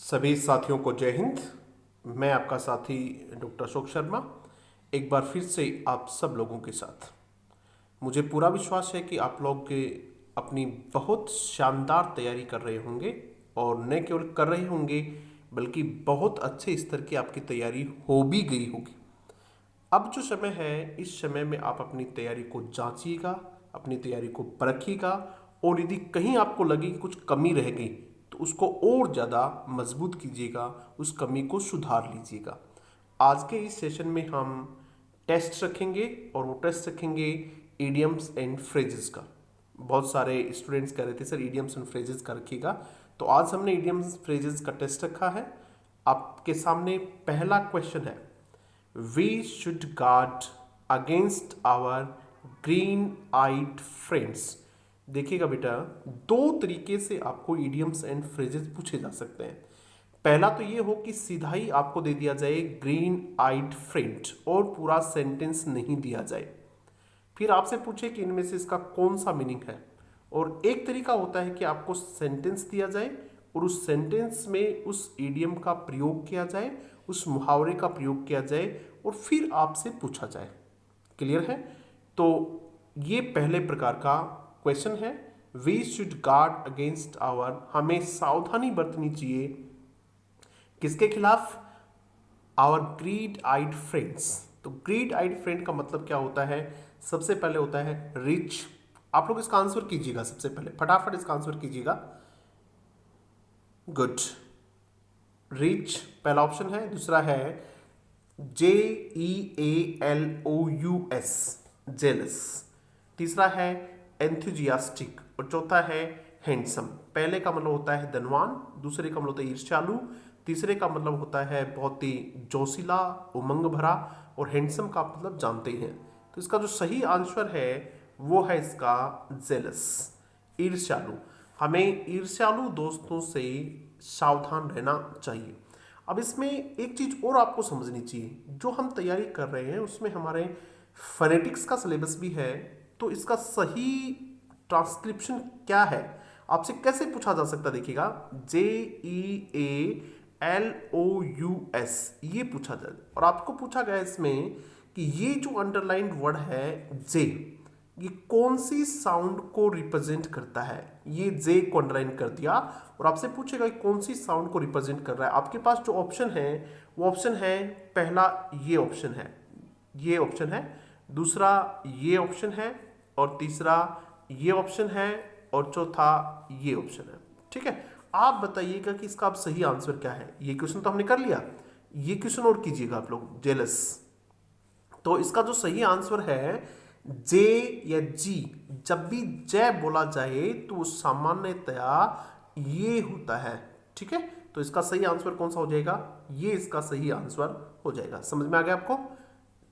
सभी साथियों को जय हिंद। मैं आपका साथी डॉक्टर अशोक शर्मा एक बार फिर से आप सब लोगों के साथ। मुझे पूरा विश्वास है कि आप लोग अपनी बहुत शानदार तैयारी कर रहे होंगे और न केवल कर रहे होंगे बल्कि बहुत अच्छे स्तर की आपकी तैयारी हो भी गई होगी। अब जो समय है इस समय में आप अपनी तैयारी को जांचिएगा, अपनी तैयारी को परखिएगा और यदि कहीं आपको लगे कि कुछ कमी रह गई तो उसको और ज़्यादा मजबूत कीजिएगा, उस कमी को सुधार लीजिएगा। आज के इस सेशन में हम टेस्ट रखेंगे और वो टेस्ट रखेंगे इडियम्स एंड फ्रेजेस का। बहुत सारे स्टूडेंट्स कह रहे थे सर इडियम्स एंड फ्रेजेस का रखिएगा, तो आज हमने इडियम्स फ्रेजेस का टेस्ट रखा है। आपके सामने पहला क्वेश्चन है, We should guard against our green-eyed friends। देखिएगा बेटा, दो तरीके से आपको इडियम्स एंड फ्रेजेस पूछे जा सकते हैं। पहला तो ये हो कि सीधा ही आपको दे दिया जाए ग्रीन आइड फ्रेंड और पूरा सेंटेंस नहीं दिया जाए, फिर आपसे पूछे कि इनमें से इसका कौन सा मीनिंग है। और एक तरीका होता है कि आपको सेंटेंस दिया जाए और उस सेंटेंस में उस इडियम का प्रयोग किया जाए, उस मुहावरे का प्रयोग किया जाए और फिर आपसे पूछा जाए। क्लियर है? तो ये पहले प्रकार का क्वेश्चन है। We should guard against our, हमें सावधानी बरतनी चाहिए किसके खिलाफ? Our greed eyed friends. तो ग्रीड आइड फ्रेंड का मतलब क्या होता है? सबसे पहले होता है रिच। आप लोग इसका आंसर कीजिएगा, सबसे पहले फटाफट इसका आंसर कीजिएगा। गुड, रिच पहला ऑप्शन है। दूसरा है JEALOUS, जेलस। तीसरा है एंथुजियास्टिक और चौथा है हैंडसम। पहले का मतलब होता है धनवान, दूसरे का मतलब होता है ईर्ष्यालु, तीसरे का मतलब होता है बहुत ही जोशीला, उमंग भरा, और हैंडसम का मतलब जानते हैं। तो इसका जो सही आंसर है वो है इसका जेलस, ईर्ष्यालु। हमें ईर्ष्यालु दोस्तों से सावधान रहना चाहिए। अब इसमें एक चीज और आपको समझनी चाहिए, जो हम तैयारी कर रहे हैं उसमें हमारे फोनेटिक्स का सिलेबस भी है, तो इसका सही ट्रांसक्रिप्शन क्या है आपसे कैसे पूछा जा सकता है? देखिएगा, JEALOUS ये पूछा जाए और आपको पूछा गया इसमें कि ये जो अंडरलाइंड वर्ड है जे, ये कौन सी साउंड को रिप्रेजेंट करता है? ये जे को अंडरलाइन कर दिया और आपसे पूछेगा कि कौन सी साउंड को रिप्रेजेंट कर रहा है। आपके पास जो ऑप्शन है वो ऑप्शन है, पहला ये ऑप्शन है, ये ऑप्शन है, दूसरा ये ऑप्शन है, और तीसरा ये ऑप्शन है, और चौथा ये ऑप्शन है। ठीक है, आप बताइएगा कि इसका अब सही आंसर क्या है। ये क्वेश्चन तो हमने कर लिया, ये क्वेश्चन और कीजिएगा आप लोग, जेलस। तो इसका जो सही आंसर है जे या जी, जब भी जय बोला जाए तो वो सामान्यतया ये होता है। ठीक है, तो इसका सही आंसर कौन सा हो जाएगा? ये इसका सही आंसर हो जाएगा। समझ में आ गया आपको?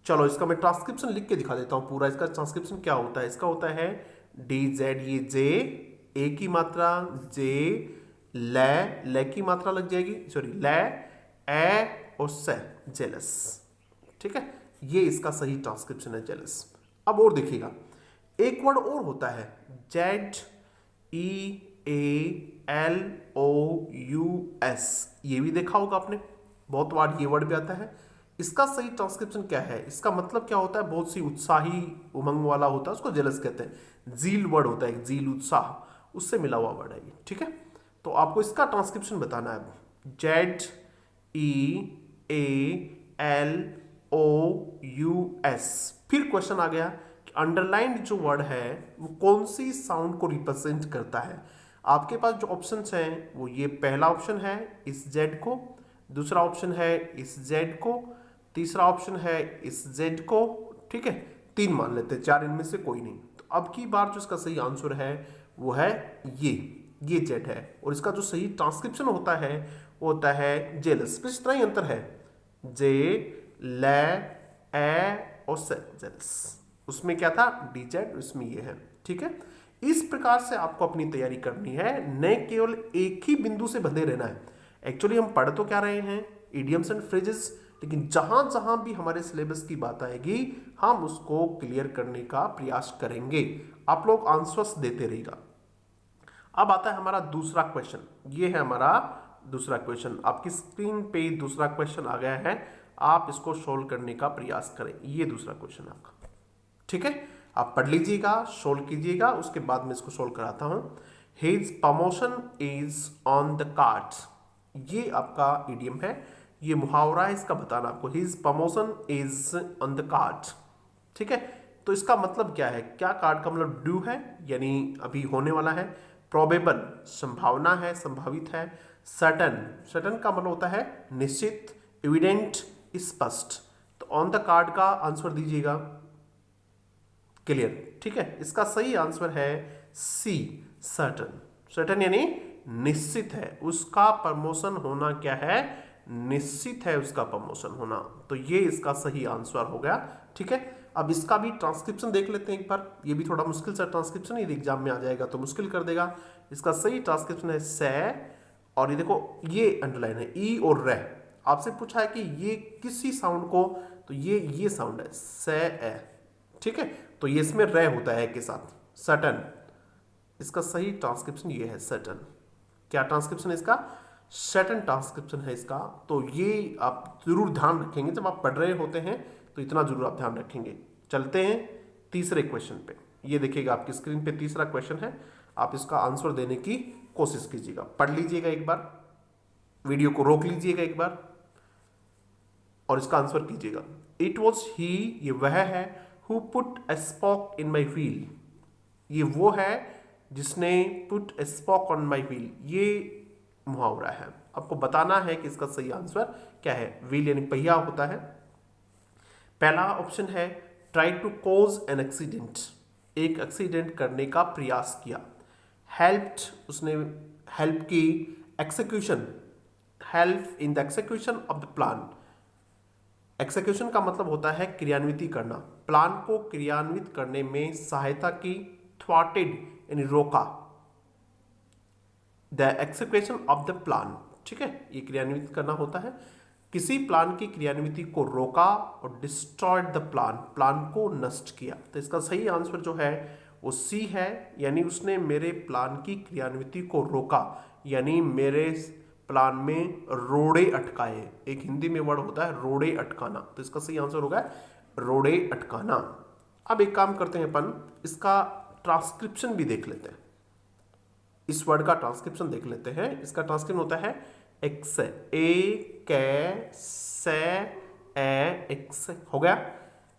चलो इसका मैं ट्रांसक्रिप्शन लिख के दिखा देता हूं पूरा। इसका ट्रांसक्रिप्शन क्या होता है? इसका होता है डी जेड, ये जे, ए की मात्रा जे, ले की मात्रा लग जाएगी, सॉरी ले, ए और से, जेलस। ठीक है, ये इसका सही ट्रांसक्रिप्शन है, जेलस। अब और देखिएगा, एक वर्ड और होता है JEALOUS, ये भी देखा होगा आपने, बहुत बार ये वर्ड भी आता है। इसका सही ट्रांसक्रिप्शन क्या है? इसका मतलब क्या होता है? बहुत सी उत्साही, उमंग वाला होता है, उसको जेलस कहते हैं। जील वर्ड होता है, जील, उत्साह, उससे मिला हुआ वर्ड है ये। ठीक है, तो आपको इसका ट्रांसक्रिप्शन बताना है। JEALOUS। फिर क्वेश्चन आ गया कि अंडरलाइंड जो वर्ड है वो कौन सी साउंड को रिप्रेजेंट करता है? आपके पास जो ऑप्शंस हैं वो ये पहला ऑप्शन है इस जेड को, दूसरा ऑप्शन है इस जेड को, तीसरा ऑप्शन है इस जेड को। ठीक है, तीन मान लेते हैं, चार इनमें से कोई नहीं। तो अब की बार जो इसका सही आंसर है वो है ये जेड है, और इसका जो सही ट्रांसक्रिप्शन होता है वो होता है जेलस। बस इतना ही अंतर है, जे, ले, ए और से, जेलस। उसमें क्या था? डी जेड, उसमें ये है। ठीक है, इस प्रकार से आपको अपनी तैयारी करनी है, न केवल एक ही बिंदु से बंधे रहना है। एक्चुअली हम पढ़ तो क्या रहे हैं? इडियम्स एंड फ्रेजेस, लेकिन जहां जहां भी हमारे सिलेबस की बात आएगी हम उसको क्लियर करने का प्रयास करेंगे। आप लोग आंसर्स देते रहिएगा। अब आता है हमारा दूसरा क्वेश्चन, ये है हमारा दूसरा क्वेश्चन आपकी स्क्रीन पे दूसरा क्वेश्चन आ गया है, आप इसको सोल्व करने का प्रयास करें। ये दूसरा क्वेश्चन आपका, ठीक है, आप पढ़ लीजिएगा, सोल्व कीजिएगा, उसके बाद मैं इसको सोल्व कराता हूं। His promotion is on the cards, ये आपका इडियम है, ये मुहावरा है, इसका बताना आपको। His promotion is on the cards, ठीक है। तो इसका मतलब क्या है, क्या कार्ड का मतलब ड्यू है, यानी अभी होने वाला है। प्रोबेबल संभावना है, संभावित है। सर्टन, सर्टन का मतलब होता है निश्चित। एविडेंट स्पष्ट। तो ऑन द कार्ड का आंसर दीजिएगा, क्लियर, ठीक है। इसका सही आंसर है सी, सर्टन। सर्टन यानी निश्चित है, उसका प्रमोशन होना क्या है, निश्चित है उसका प्रमोशन होना। तो ये इसका सही आंसर हो गया, ठीक है। अब इसका भी ट्रांसक्रिप्शन देख लेते हैं एक बार, ये भी थोड़ा मुश्किल सा ट्रांसक्रिप्शन, यदि एग्जाम में आ जाएगा तो मुश्किल कर देगा। इसका सही ट्रांसक्रिप्शन है से, और ये देखो ये अंडरलाइन है ई और रे। आपसे पूछा है कि ये किसी साउंड को, तो ये साउंड है से ए, ठीक है। तो ये इसमें रे होता है के साथ, सर्टन। इसका सही ट्रांसक्रिप्शन ये है सर्टन। क्या ट्रांसक्रिप्शन है इसका, सर्टन ट्रांसक्रिप्शन है इसका। तो ये आप जरूर ध्यान रखेंगे जब आप पढ़ रहे होते हैं, तो इतना जरूर आप ध्यान रखेंगे। चलते हैं तीसरे क्वेश्चन पे। ये देखिएगा आपकी स्क्रीन पे तीसरा क्वेश्चन है, आप इसका आंसर देने की कोशिश कीजिएगा। पढ़ लीजिएगा एक बार, वीडियो को रोक लीजिएगा एक बार और इसका आंसर कीजिएगा। इट वॉज ही, ये वह है, who put A spoke in my wheel, ये वो है जिसने put A spoke on my wheel, ये मुहावरा है। आपको बताना है कि इसका सही आंसर क्या है। व्हील यानी पहिया होता है। पहला ऑप्शन है try to cause an accident, एक एक्सीडेंट करने का प्रयास किया। हेल्प्ड, उसने हेल्प की। Execution, help in the execution of the plan. Execution का मतलब होता है क्रियान्वित करना, प्लान को क्रियान्वित करने में सहायता की। थ्वाटेड यानी रोका, the execution of the plan, ठीक है, ये क्रियान्वित करना होता है। किसी प्लान की क्रियान्विति को रोका, और डिस्ट्रॉयड द प्लान, प्लान को नष्ट किया। तो इसका सही आंसर जो है वो सी है, यानी उसने मेरे प्लान की क्रियान्विति को रोका, यानी मेरे प्लान में रोड़े अटकाए। एक हिंदी में वर्ड होता है रोड़े अटकाना, तो इसका सही आंसर होगा रोड़े अटकाना। अब एक काम करते हैं अपन, इसका ट्रांसक्रिप्शन भी देख लेते हैं, इस वर्ड का ट्रांसक्रिप्शन देख लेते हैं। इसका ट्रांसक्रिप्शन होता है एक्स, ए कै से ए एक्स, हो गया।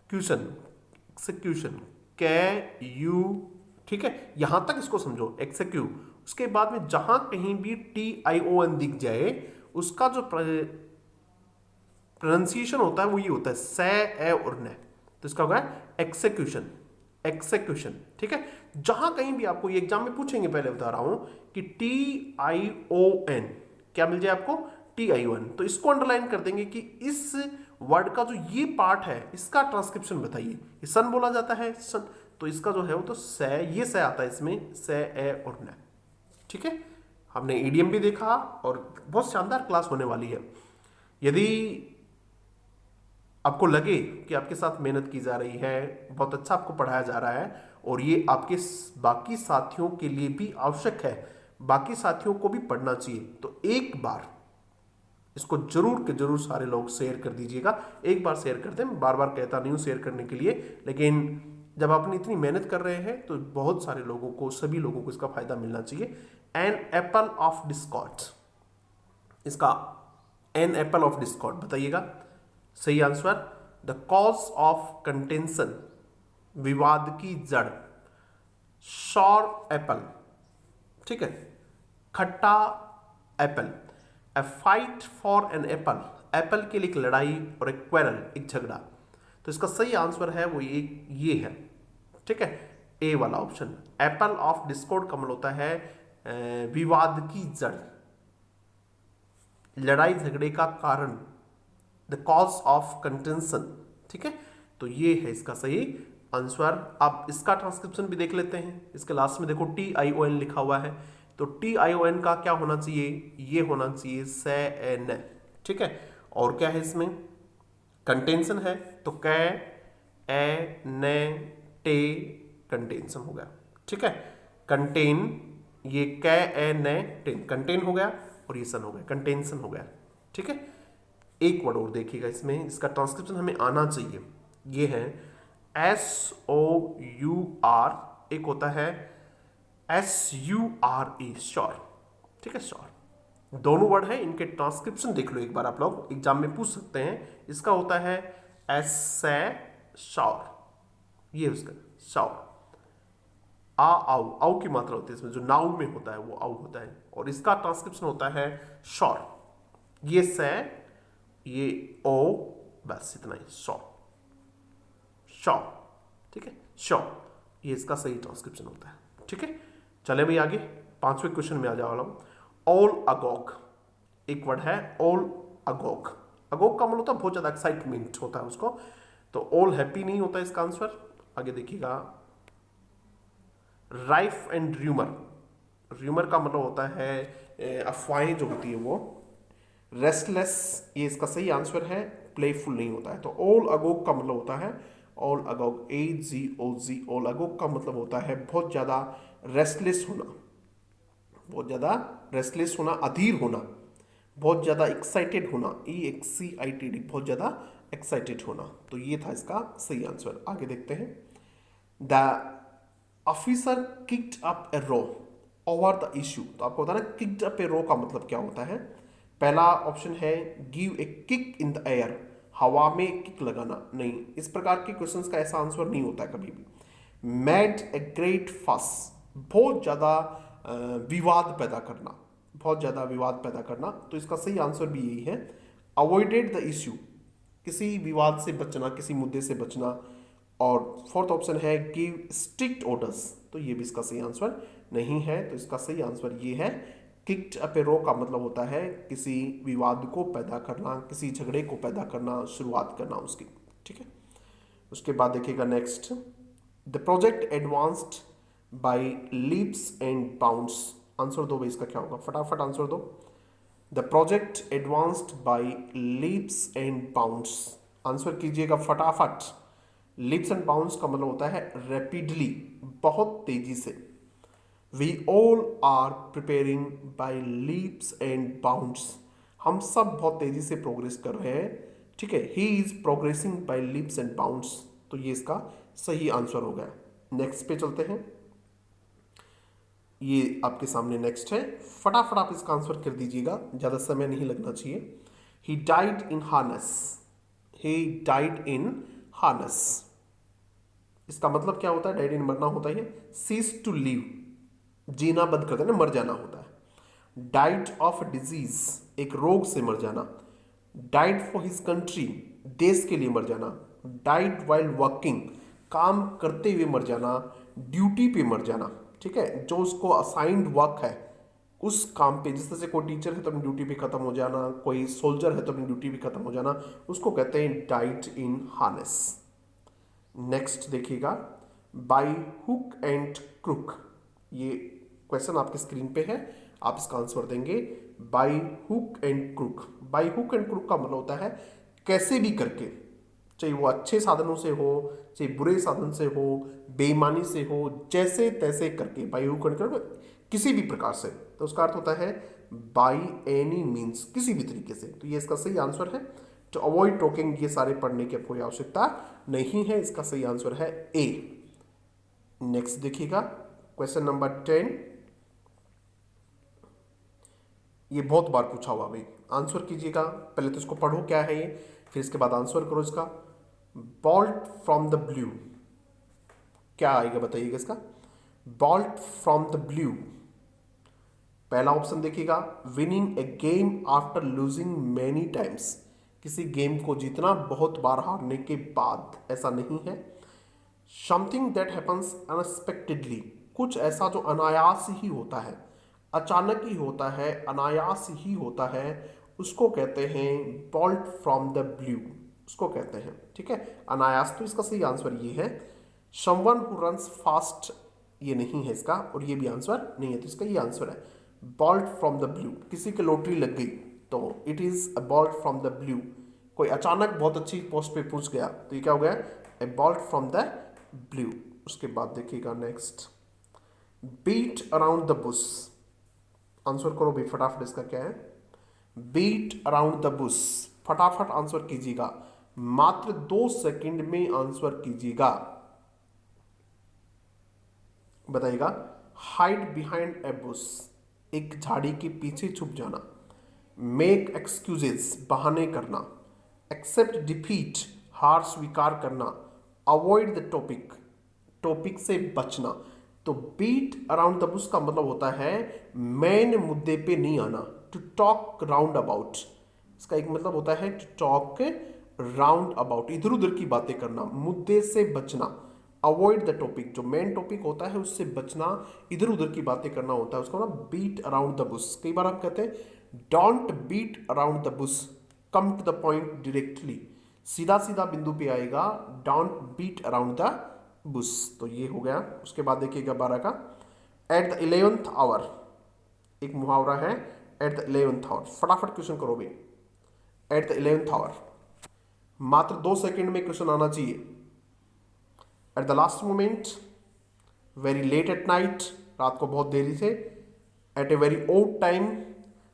क्यूशन, एक्सिक्यूशन, कै यू, ठीक है, यहां तक इसको समझो, एक्सिक्यू। उसके बाद में जहां कहीं भी TION दिख जाए, उसका जो प्रोनाउंसिएशन होता है वो ये होता है से, ए और ने। तो इसका होगा एक्सिक्यूशन, एक्सिक्यूशन, ठीक है। जहां कहीं भी आपको ये एग्जाम में पूछेंगे, पहले बता रहा हूं कि TION क्या मिल जाए आपको, TION, तो इसको अंडरलाइन कर देंगे कि इस वर्ड का जो ये पार्ट है इसका ट्रांसक्रिप्शन बताइए। ये सन बोला जाता है, सन, तो इसका जो है वो तो से, ये से आता है इसमें, से, ए और न, ठीक है। हमने ईडियम भी देखा और बहुत शानदार क्लास होने वाली है। यदि आपको लगे कि आपके साथ मेहनत की जा रही है, बहुत अच्छा आपको पढ़ाया जा रहा है, और ये आपके बाकी साथियों के लिए भी आवश्यक है, बाकी साथियों को भी पढ़ना चाहिए, तो एक बार इसको जरूर के जरूर सारे लोग शेयर कर दीजिएगा। एक बार शेयर कर दें, मैं बार बार कहता नहीं हूं शेयर करने के लिए, लेकिन जब आपने इतनी मेहनत कर रहे हैं तो बहुत सारे लोगों को, सभी लोगों को इसका फायदा मिलना चाहिए। एन एप्पल ऑफ डिस्कॉर्ड, इसका एन एप्पल ऑफ डिस्कॉर्ड बताइएगा सही answer. The cause of contention, विवाद की जड़। शॉर एप्पल, ठीक है, खट्टा apple. A fight for an apple, apple के लिए एक लड़ाई और एक क्वेरल, एक झगड़ा। तो इसका सही आंसर है वो एक ये है, ठीक है, ए वाला ऑप्शन। एप्पल ऑफ डिस्कॉर्ड का मतलब होता है विवाद की जड़, लड़ाई झगड़े का कारण, द कॉज ऑफ कंटेंशन, ठीक है। तो ये है इसका सही आंसर। अब इसका ट्रांसक्रिप्शन भी देख लेते हैं। इसके लास्ट में देखो TION लिखा हुआ है, तो TION का क्या होना चाहिए, ये होना चाहिए से, ए, न, ठीक है। और क्या है इसमें, कंटेंशन है, तो कै, ए, ने, टे, कंटेंशन हो गया, ठीक है। कंटेन, ये कै, ए, ने, टेन, कंटेन हो गया। और ये सन हो गया, कंटेंशन हो गया। ठीक है, एक वर्ड और देखिएगा इसमें, इसका ट्रांसक्रिप्शन हमें आना चाहिए। ये है SOUR, एक होता है SURE, श्योर। ठीक है, श्योर। दोनों वर्ड है, इनके ट्रांसक्रिप्शन देख लो एक बार, आप लोग एग्जाम में पूछ सकते हैं। इसका होता है एसे श्योर, ये उसका श्योर। आउ, आउ की मात्रा होती है इसमें, जो नाउ में होता है वो आउ होता है, और इसका ट्रांसक्रिप्शन होता है श्योर। ये से, ये ओ, बस इतना ही, श्योर, श्योर। ठीक है, श्योर, ये इसका सही ट्रांसक्रिप्शन होता है। ठीक है, चले भाई आगे, पांचवें क्वेश्चन में आ जा रहा हूं। ऑल अगोग, एक वर्ड है ऑल अगोग। अगोग का मतलब होता है बहुत ज्यादा एक्साइटमेंट होता है उसको, तो ऑल हैप्पी नहीं होता इसका आंसर। आगे देखिएगा, राइफ एंड र्यूमर, र्यूमर का मतलब होता है अफवाहें जो होती है वो। रेस्टलेस, ये इसका सही आंसर है, प्लेफुल नहीं होता है। तो ऑल अगोग का मतलब होता है ऑल अगोग, AGOG, ऑल अगोग का मतलब होता है बहुत ज्यादा रेस्टलेस होना, बहुत ज्यादा रेस्टलेस होना, अधीर होना, बहुत ज्यादा एक्साइटेड होना, EXCITED, बहुत ज्यादा एक्साइटेड होना। तो ये था इसका सही आंसर। आगे देखते हैं, the officer kicked up a row over the issue. तो आपको पता ना किक्ड अप ए रो का मतलब क्या होता है। पहला ऑप्शन है give a kick in the air, हवा में किक लगाना, नहीं, इस प्रकार के क्वेश्चंस का ऐसा आंसर नहीं होता है कभी भी। मेड ए ग्रेट फस, बहुत ज्यादा विवाद पैदा करना, बहुत ज्यादा विवाद पैदा करना, तो इसका सही आंसर भी यही है। अवॉइडेड द इश्यू, किसी विवाद से बचना, किसी मुद्दे से बचना। और फोर्थ ऑप्शन है गिव स्ट्रिक्ट ऑर्डर्स, तो ये भी इसका सही आंसर नहीं है। तो इसका सही आंसर ये है, किक्ड अप ए रो का मतलब होता है किसी विवाद को पैदा करना, किसी झगड़े को पैदा करना, शुरुआत करना उसकी। ठीक है, उसके बाद देखिएगा next, the project advanced by leaps and bounds. Answer दो भाई, इसका क्या होगा, फटाफट आंसर दो। The project advanced by leaps and bounds, answer कीजिएगा फटाफट। लीप्स एंड बाउंड्स का मतलब होता है रैपिडली, बहुत तेजी से। We all are preparing by leaps and bounds, हम सब बहुत तेजी से प्रोग्रेस कर रहे हैं। ठीक है, he is progressing by leaps and bounds, तो ये इसका सही आंसर हो गया। नेक्स्ट पे चलते हैं, ये आपके सामने नेक्स्ट है, फटाफट आप इसका आंसर कर दीजिएगा, ज्यादा समय नहीं लगना चाहिए। He died in harness, he died in harness, इसका मतलब क्या होता है, डाइड इन मरना होता है, सीज टू लिव, जीना बंद कर देना, मर जाना होता है। डाइड ऑफ डिजीज, एक रोग से मर जाना। डाइड फॉर हिज कंट्री, देश के लिए मर जाना। डाइड वाइल वर्किंग, काम करते हुए मर जाना, ड्यूटी पे मर जाना। ठीक है, जो उसको असाइंड वर्क है उस काम पे, जिस तरह से कोई टीचर है तो अपनी ड्यूटी पे खत्म हो जाना, कोई सोल्जर है तो अपनी ड्यूटी पे खत्म हो जाना, उसको कहते हैं डाइड इन हार्नेस। नेक्स्ट देखिएगा, बाय हुक एंड क्रुक, ये क्वेश्चन आपकी स्क्रीन पे है, आप इसका आंसर देंगे by hook and crook. By hook and crook का मतलब होता है कैसे भी करके, चाहे वो अच्छे साधनों से हो, चाहे बुरे साधन से हो, बेईमानी से हो, जैसे तैसे करके, बाय हुक एंड क्रुक, किसी भी प्रकार से। तो उसका अर्थ होता है बाय एनी मीन्स, किसी भी तरीके से। तो ये इसका सही आंसर है। तो अवॉइड टॉकिंग, ये सारे पढ़ने की कोई आवश्यकता नहीं है, इसका सही आंसर है ए। नेक्स्ट देखिएगा, क्वेश्चन नंबर 10, ये बहुत बार पूछा हुआ भाई, आंसर कीजिएगा। पहले तो इसको पढ़ो क्या है ये, फिर इसके बाद आंसर करो इसका। बॉल्ट फ्रॉम द ब्लू, क्या आएगा बताइएगा इसका। बॉल्ट फ्रॉम द ब्लू, पहला ऑप्शन देखिएगा, winning a game after losing many times, किसी गेम को जीतना बहुत बार हारने के बाद, ऐसा नहीं है। समथिंग दैट हैपन्स अनएक्सपेक्टेडली, कुछ ऐसा जो अनायास ही होता है, अचानक ही होता है, अनायास ही होता है, उसको कहते हैं बॉल्ट फ्रॉम द ब्लू, उसको कहते हैं। ठीक है, अनायास, तो इसका सही आंसर ये है। समवन हु रन्स फास्ट, ये नहीं है इसका, और ये भी आंसर नहीं है, तो इसका ये आंसर है बॉल्ट फ्रॉम द ब्लू। किसी की लॉटरी लग गई तो it is a bolt from the blue, कोई अचानक बहुत अच्छी पोस्ट पे पहुंच गया तो ये क्या हो गया, a bolt from the blue. उसके बाद देखिएगा next, beat around the bush, answer करो भाई फटाफट, इसका क्या है? Beat around the bush. फटाफट आंसर कीजिएगा, मात्र 2 सेकंड में आंसर कीजिएगा। बताइएगा। हाइड बिहाइंड ए बुश, एक झाड़ी के पीछे छुप जाना। मेक एक्सक्यूजेस, बहाने करना। एक्सेप्ट डिफीट, हार स्वीकार करना। अवॉइड द टॉपिक, टॉपिक से बचना। तो बीट अराउंड द बुश का मतलब होता है मेन मुद्दे पे नहीं आना, टू टॉक राउंड अबाउट। इसका एक मतलब होता है टू टॉक राउंड अबाउट, इधर उधर की बातें करना, मुद्दे से बचना। अवॉइड द टॉपिक, जो मेन टॉपिक होता है उससे बचना, इधर उधर की बातें करना होता है, उसका मतलब बीट अराउंड द बुश। कई बार हम कहते हैं don't beat around the bush, come to the point directly, सीधा सीधा बिंदु पे आएगा, don't beat around the bush. तो ये हो गया। उसके बाद देखिएगा 12 का, एट द 11th आवर, एक मुहावरा है एट द 11th आवर। फटाफट क्वेश्चन करो भाई, एट द 11th आवर, मात्र 2 सेकंड में क्वेश्चन आना चाहिए। At the last moment, very late at night, रात को बहुत देरी से। At a very odd time,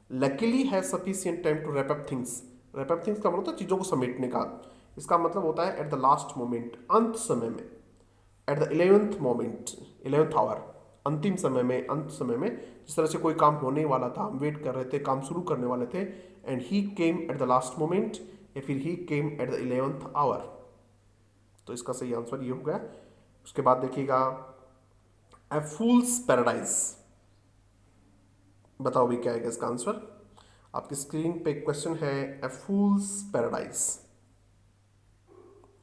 luckily have sufficient time to wrap up things. Wrap up things का मतलब होता है चीजों को समेटने का, इसका मतलब होता है एट द लास्ट मोमेंट, अंत समय में। Eight the 11th moment, 11th our, अंतिम समय में, अंत समय में। जिस तरह से कोई काम होने वाला था, हम वेट कर रहे थे, काम शुरू करने वाले थे, and he came at the last moment, या फिर he came at the 11th hour. तो इसका सही आंसर ये हो गया। उसके बाद देखिएगा, ए फूल्स पैराडाइज। बताओ भी क्या है इसका आंसर? आपकी स्क्रीन पे क्वेश्चन है ए फूल्स पैराडाइज।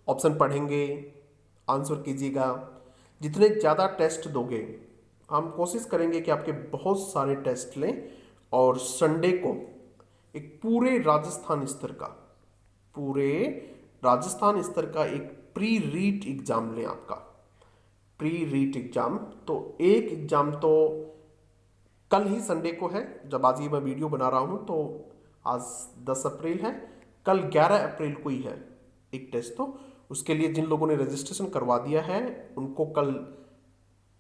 ऑप्शन पढ़ेंगे, आंसर कीजिएगा। जितने ज़्यादा टेस्ट दोगे, हम कोशिश करेंगे कि आपके बहुत सारे टेस्ट लें, और संडे को एक पूरे राजस्थान स्तर का, पूरे राजस्थान स्तर का एक प्री रीट एग्जाम लें आपका। प्री रीट एग्जाम, तो एक एग्जाम तो कल ही संडे को है, जब आज ये मैं वीडियो बना रहा हूं, तो आज 10 अप्रैल है, कल 11 अप्रैल को ही है एक टेस्ट। तो उसके लिए जिन लोगों ने रजिस्ट्रेशन करवा दिया है उनको कल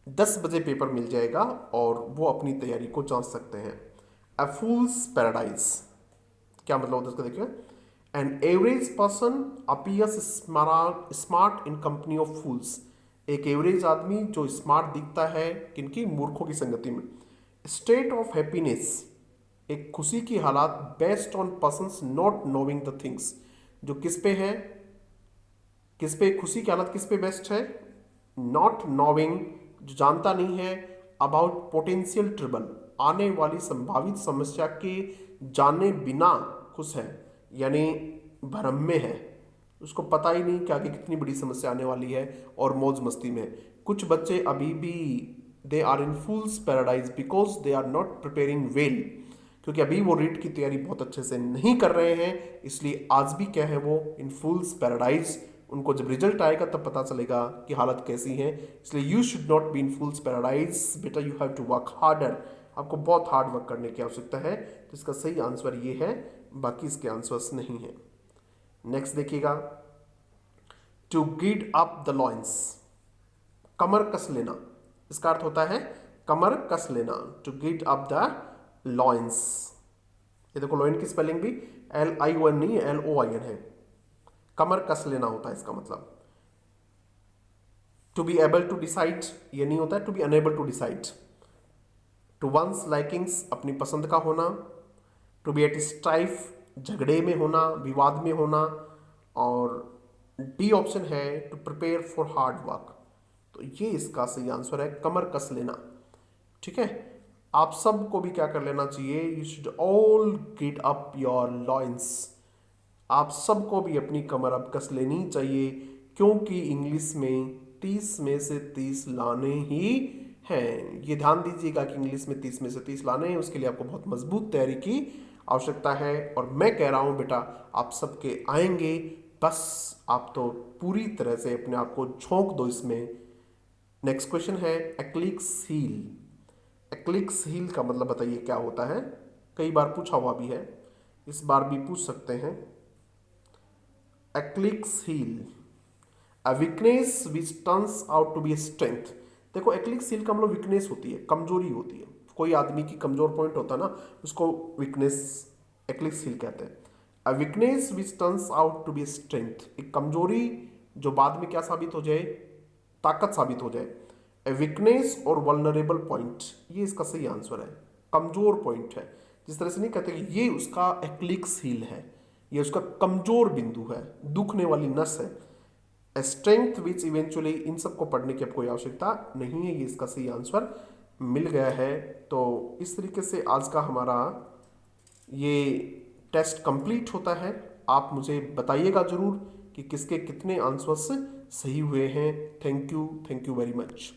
10 बजे पेपर मिल जाएगा, और वो अपनी तैयारी को जांच सकते हैं। अ फूल्स पैराडाइज क्या मतलब होता है इसका? देखिए, an average person appears smart in company of fools. एक एवरेज आदमी जो स्मार्ट दिखता है किनकी? मूर्खों की संगति में। स्टेट ऑफ हैप्पीनेस, एक खुशी की हालात, based on persons not नोविंग the things, जो किस पे है, किस पे खुशी की हालत, किस पे बेस्ट है? नॉट नोविंग, जो जानता नहीं है, अबाउट पोटेंशियल ट्रबल, आने वाली संभावित समस्या के जाने बिना खुश है, यानी भ्रम में है, उसको पता ही नहीं कि आगे कितनी बड़ी समस्या आने वाली है, और मौज मस्ती में। कुछ बच्चे अभी भी they are in fools paradise because they are not preparing well, क्योंकि अभी वो रीट की तैयारी बहुत अच्छे से नहीं कर रहे हैं, इसलिए आज भी क्या है, वो इन फूल्स पैराडाइज। उनको जब रिजल्ट आएगा तब पता चलेगा कि हालत कैसी है। इसलिए you should not be in fools paradise बेटा, you have to work harder. आपको बहुत हार्ड वर्क करने की आवश्यकता है। तो इसका सही आंसर ये है, बाकी इसके आंसर्स नहीं है। नेक्स्ट देखिएगा, टू गिड अप द लॉइंस, कमर कस लेना, इसका अर्थ होता है कमर कस लेना, टू गिड अप द लॉइंस। ये देखो, लॉइन की स्पेलिंग भी LION नहीं है, LOIN है। कमर कस लेना होता है इसका मतलब। To be able to decide, ये नहीं होता है to be unable to decide. To one's likings, अपनी पसंद का होना। टू बी एट स्ट्राइफ, झगड़े में होना, विवाद में होना। और डी ऑप्शन है to prepare for hard work. तो ये इसका सही आंसर है, कमर कस लेना। ठीक है, आप सबको भी क्या कर लेना चाहिए? यू शुड ऑल गिड अप योर लॉइंस। आप सबको भी अपनी कमर अब कस लेनी चाहिए, क्योंकि इंग्लिश में 30 में से 30 लाने ही हैं। ये ध्यान दीजिएगा कि इंग्लिश में 30 में से 30 लाने हैं, उसके लिए आपको बहुत मजबूत तैयारी की आवश्यकता है। और मैं कह रहा हूं बेटा, आप सबके आएंगे, बस आप तो पूरी तरह से अपने आप को झोंक दो इसमें। नेक्स्ट क्वेश्चन है एक्लिक्स हील। एक्लिक्स हील का मतलब बताइए क्या होता है? कई बार पूछा हुआ भी है, इस बार भी पूछ सकते हैं। Achilles heel, a weakness which turns out to be strength. देखो, एक्लिक्स हील का मतलब वीकनेस होती है, कमजोरी होती है, कोई आदमी की कमजोर पॉइंट होता है ना, उसको वीकनेस एक्लिक्स हील कहते हैं। A weakness which turns out to be strength, एक कमजोरी जो बाद में क्या साबित हो जाए, ताकत साबित हो जाए। ए वीकनेस और वल्नरेबल पॉइंट, ये इसका सही आंसर है, कमजोर पॉइंट है। जिस तरह से नहीं कहते कि ये उसका एक्लिक्स हील है, ये उसका कमजोर बिंदु है, दुखने वाली नस है। स्ट्रेंथ विच इवेंचुअली, इन सब को पढ़ने की अब कोई आवश्यकता नहीं है, ये इसका सही आंसर मिल गया है। तो इस तरीके से आज का हमारा ये टेस्ट कंप्लीट होता है। आप मुझे बताइएगा जरूर कि किसके कितने आंसर्स सही हुए हैं। Thank you very much.